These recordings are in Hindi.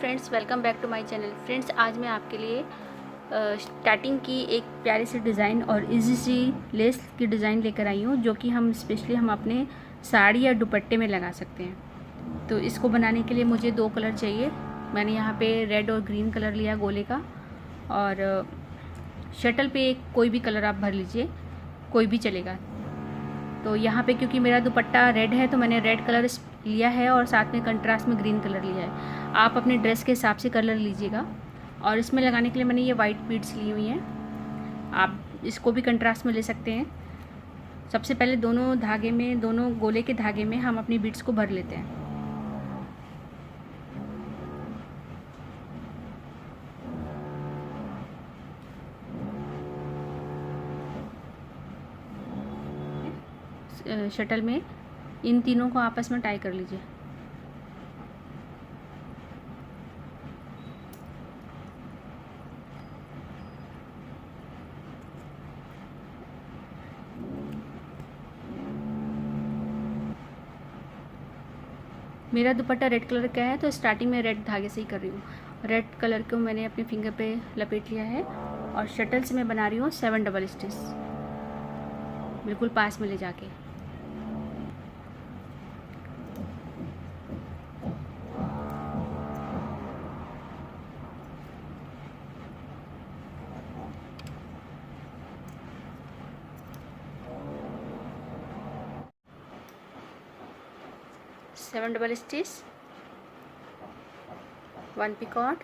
Friends, welcome back to my channel. Friends, आज मैं आपके लिए स्टार्टिंग की एक प्यारी सी डिज़ाइन और इजी सी लेस की डिज़ाइन लेकर आई हूँ, जो कि हम स्पेशली अपने साड़ी या दुपट्टे में लगा सकते हैं। तो इसको बनाने के लिए मुझे 2 कलर चाहिए। मैंने यहाँ पे रेड और ग्रीन कलर लिया गोले का, और शटल पे कोई भी कलर आप भर लीजिए, कोई भी चलेगा। तो यहाँ पे क्योंकि मेरा दुपट्टा रेड है तो मैंने रेड कलर लिया है और साथ में कंट्रास्ट में ग्रीन कलर लिया है। आप अपने ड्रेस के हिसाब से कलर लीजिएगा। और इसमें लगाने के लिए मैंने ये वाइट बीड्स ली हुई हैं, आप इसको भी कंट्रास्ट में ले सकते हैं। सबसे पहले दोनों गोले के धागे में हम अपनी बीड्स को भर लेते हैं। शटल में इन तीनों को आपस में टाई कर लीजिए। मेरा दुपट्टा रेड कलर का है तो स्टार्टिंग में रेड धागे से ही कर रही हूँ। रेड कलर को मैंने अपने फिंगर पे लपेट लिया है और शटल से मैं बना रही हूँ 7 डबल स्टिच, बिल्कुल पास में ले जाके। Seven double stitch, 1 picot,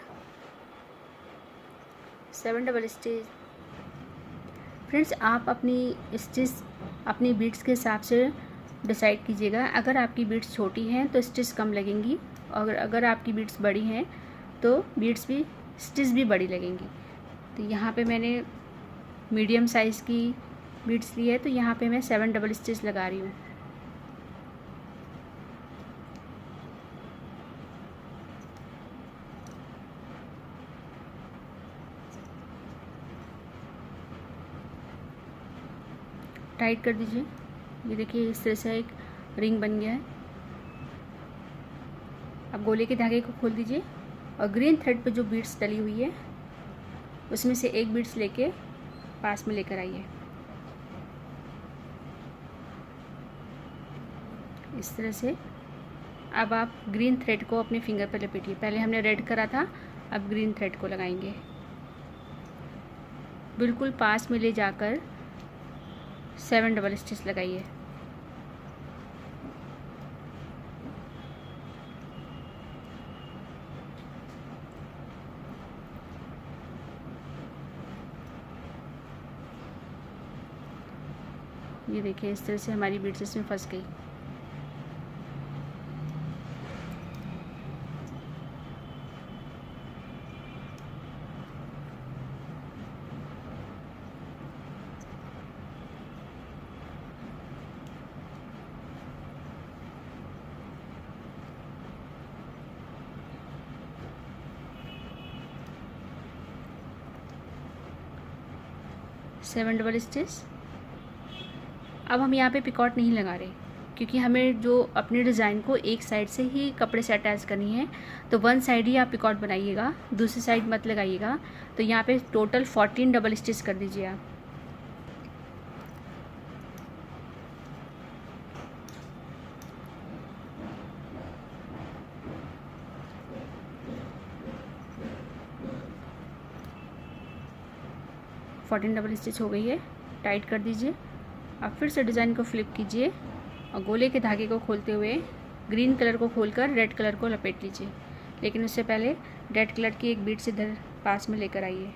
7 double stitch. Friends, आप अपनी स्टिच अपनी बीड्स के हिसाब से डिसाइड कीजिएगा। अगर आपकी बीड्स छोटी हैं तो स्टिच कम लगेंगी, और अगर आपकी बीड्स बड़ी हैं तो स्टिच भी बड़ी लगेंगी। तो यहाँ पे मैंने मीडियम साइज़ की बीड्स ली है, तो यहाँ पे मैं 7 डबल स्टिच लगा रही हूँ। टाइट कर दीजिए। ये देखिए, इस तरह से एक रिंग बन गया है। अब गोले के धागे को खोल दीजिए और ग्रीन थ्रेड पे जो बीड्स डली हुई है उसमें से एक बीड्स लेके पास में लेकर आइए। इस तरह से अब आप ग्रीन थ्रेड को अपने फिंगर पर लपेटिए। पहले हमने रेड करा था, अब ग्रीन थ्रेड को लगाएंगे। बिल्कुल पास में ले जाकर 7 डबल स्टिच लगाइए। ये देखिए, इस तरह से हमारी बीड्स इसमें फंस गई। Seven double stitch. अब हम यहाँ पे पिकॉट नहीं लगा रहे, क्योंकि हमें जो अपने डिज़ाइन को एक साइड से ही कपड़े से अटैच करनी है, तो 1 साइड ही आप पिकॉट बनाइएगा, दूसरी साइड मत लगाइएगा। तो यहाँ पे टोटल 14 डबल स्टिच कर दीजिए आप। फोर्टीन डबल स्टिच हो गई है, टाइट कर दीजिए। अब फिर से डिज़ाइन को फ्लिप कीजिए और गोले के धागे को खोलते हुए ग्रीन कलर को खोलकर रेड कलर को लपेट लीजिए। लेकिन उससे पहले रेड कलर की एक बीड इधर पास में लेकर आइए।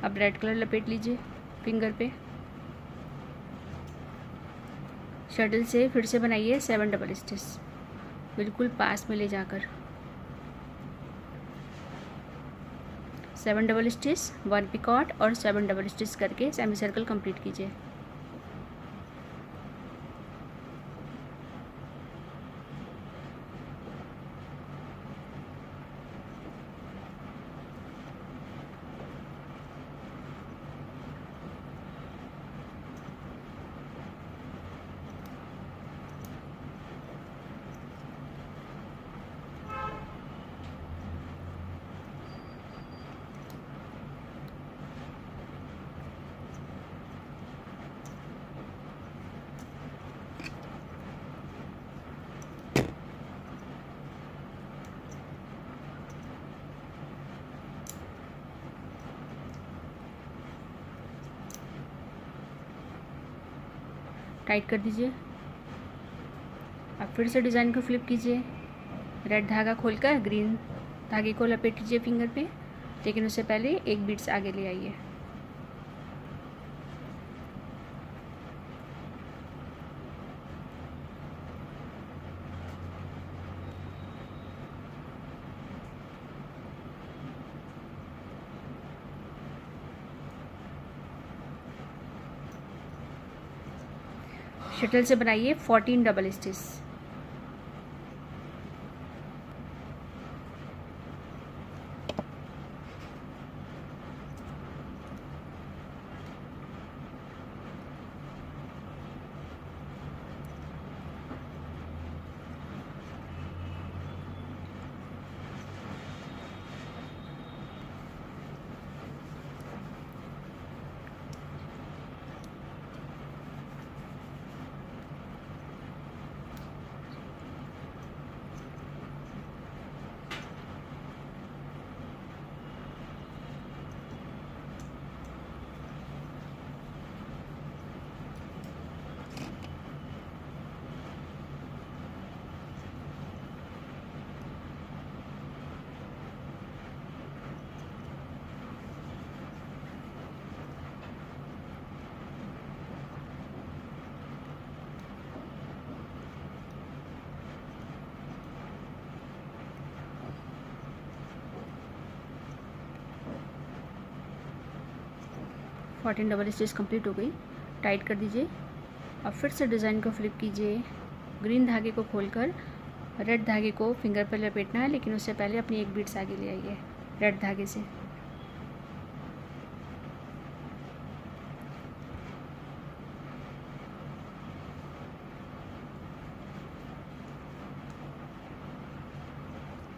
अब रेड कलर लपेट लीजिए फिंगर पे। शटल से फिर से बनाइए 7 डबल स्टिच, बिल्कुल पास में ले जाकर 7 डबल स्टिच, 1 पिकॉट और 7 डबल स्टिच करके सेमी सर्कल कंप्लीट कीजिए। टाइट कर दीजिए। अब फिर से डिज़ाइन को फ्लिप कीजिए। रेड धागा खोलकर ग्रीन धागे को लपेट लीजिए फिंगर पे, लेकिन उससे पहले एक बीट्स आगे ले आइए। शटल से बनाइए 14 double stitch. Fourteen double stitch complete हो गई। टाइट कर दीजिए। अब फिर से डिज़ाइन को फ्लिप कीजिए। ग्रीन धागे को खोलकर रेड धागे को फिंगर पर लपेटना है, लेकिन उससे पहले अपनी एक बीट्स आगे ले आइए रेड धागे से।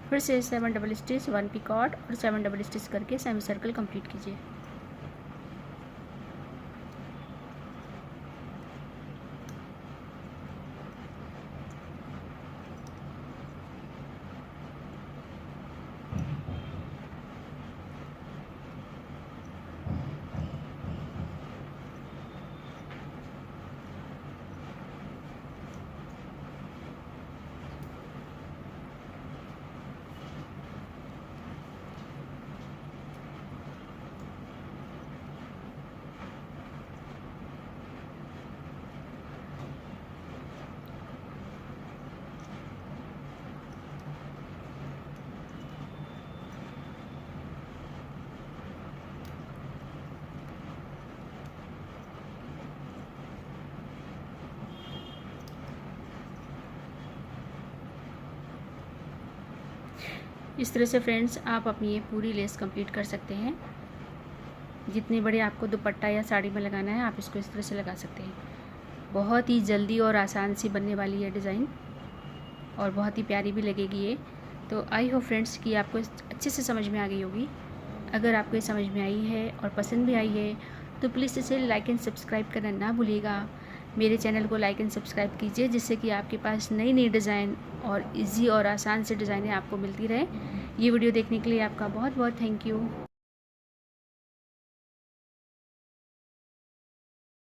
फिर से 7 डबल स्टिच, 1 पिकॉट और 7 डबल स्टिच करके सेमी सर्कल कंप्लीट कीजिए। इस तरह से फ्रेंड्स आप अपनी ये पूरी लेस कंप्लीट कर सकते हैं। जितने बड़े आपको दुपट्टा या साड़ी में लगाना है, आप इसको इस तरह से लगा सकते हैं। बहुत ही जल्दी और आसान सी बनने वाली है डिज़ाइन, और बहुत ही प्यारी भी लगेगी ये। तो आई होप फ्रेंड्स कि आपको अच्छे से समझ में आ गई होगी। अगर आपको ये समझ में आई है और पसंद भी आई है तो प्लीज़ इसे लाइक एंड सब्सक्राइब करना ना भूलिएगा। मेरे चैनल को लाइक एंड सब्सक्राइब कीजिए, जिससे कि आपके पास नई नई डिज़ाइन और इजी और आसान से डिज़ाइनें आपको मिलती रहे। ये वीडियो देखने के लिए आपका बहुत बहुत थैंक यू।